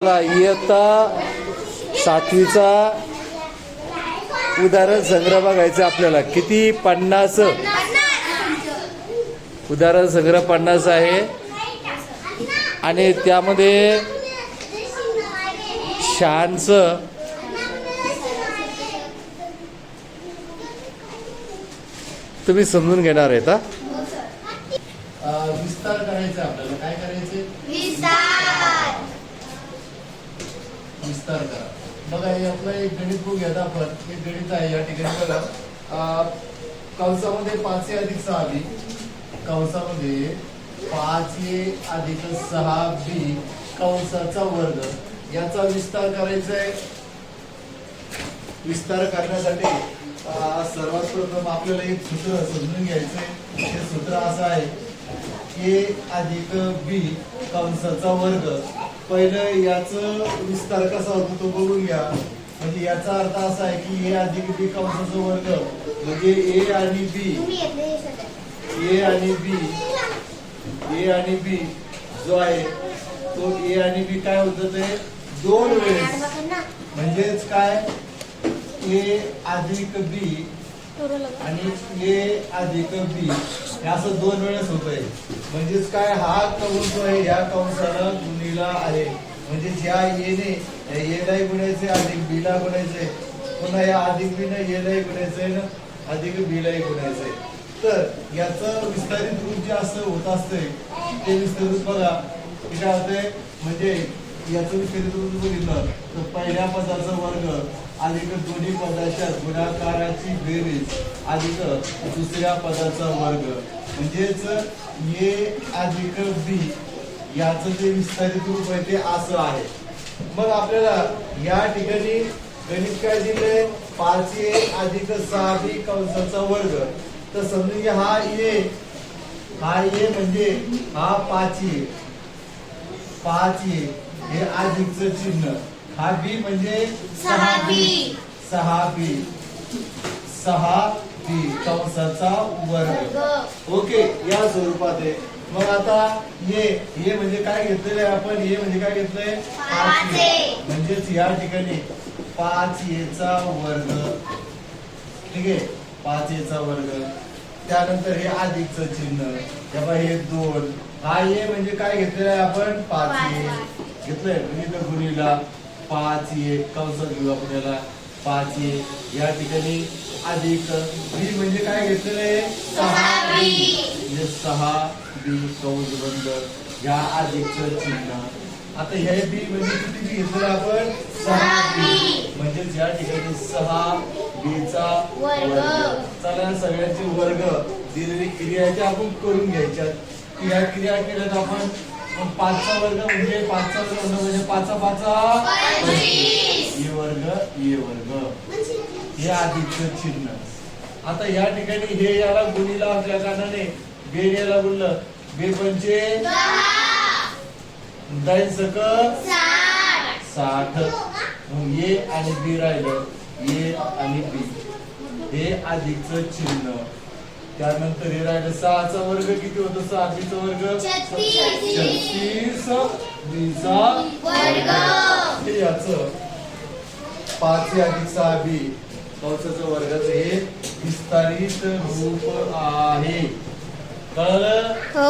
इयत्ता 7वीचा उदाहरण संग्रह बघायचा आपल्याला. किती? 50 उदाहरण संग्रह 50 आहे आणि त्यामध्ये शहांचं तुम्ही समजून घेणार आहेत. विस्तार करायचा आपल्याला. काय करायचे? विस्तार करा. बघा हे आपलं एक गणित बुक घेता आपण. हे गणित आहे. या ठिकाणी बघा कंसामध्ये 5a अधिक 6b कंसामध्ये 5a अधिक 6b कंसाचा वर्ग याचा विस्तार करायचा आहे. विस्तार करण्यासाठी सर्वात प्रथम आपल्याला एक सूत्र समजून घ्यायचंय. हे सूत्र असं आहे a अधिक b कंसाचा वर्ग. पहिलं याचं विस्तार कसा होतो तो बघून घ्या. म्हणजे याचा अर्थ असा आहे की a अधिक b कंसाचा वर्ग म्हणजे a आणि b जो आहे तो a आणि b काय होतं ते दोन वेळेस. म्हणजेच काय a अधिक b आणि a अधिक b हे असं दोन वेळेस होत आहे. म्हणजेच काय हा कंस जो आहे या कंसाला गुणिला आहे. म्हणजे ज्या येने a ला गुणायचे अधिक b ला गुणायचे पुन्हा या अधिक b ने a ला गुणायचंय ना अधिक b ला गुणायचंय. तर याचं विस्तारित रूप जे असं होत असते ते विस्तारित बघा काय होतंय. म्हणजे याचं विस्तारित रूप बघितलं तर पहिल्या पदाचा वर्ग अधिक दोन्ही पदाच्या गुणाकाराची बेरीज अधिक दुसऱ्या पदाचा वर्ग म्हणजेच a अधिक b याचं जे विस्तारित रूप आहे ते असं आहे. मग आपल्याला या ठिकाणी गणित काय दिलंय 5a अधिक 6b कंसाचा वर्ग. तर समजून घ्या हा a म्हणजे हा 5a हे अधिकचं चिन्ह. हा b म्हणजे 6b कंसाचा वर्ग. ओके या स्वरूपात आहे. मग आता ये म्हणजे काय घेतलेलं आहे आपण. ये म्हणजे काय घेतलंय 5a म्हणजेच या ठिकाणी 5a चा वर्ग. ठीक आहे 5a चा वर्ग. त्यानंतर हे अधिकचं चिन्ह तेव्हा हे 2. हा ये म्हणजे काय घेतलेलं आहे आपण 5a घेतलंय म्हणजे गुणिला 5a कंसात घेऊ आपण याला 5a या ठिकाणी अधिक b म्हणजे काय घेतलेलं आहे 6b म्हणजे 6b कंस बंद या अधिकचं चिन्ह. आता हे b म्हणजे किती घेतलेलं आपण 6b म्हणजे या ठिकाणी 6b चा वर्ग. चला सगळ्यांचे वर्ग दिलेली क्रियाच्या आपण करून घ्यायच्या. या क्रिया केल्यात आपण 5चा वर्ग म्हणजे 5चा वर्ग म्हणजे 5 ए वर्ग हे अधिकचं चिन्ह. आता या ठिकाणी हे याला गुणिला असल्या कारणाने बे याला गुणलं बे पंचे 60 ए आणि बी राहिलं ए आणि बी हे अधिकचं चिन्ह. त्यानंतर हे राहिलं 6चा वर्ग किती होतं 6b चा वर्ग 36 b चा वर्ग. हे याचं 5a अधिक 6b कंसाचं वर्गाचं हे विस्तारित रूप आहे. कळलं? हो.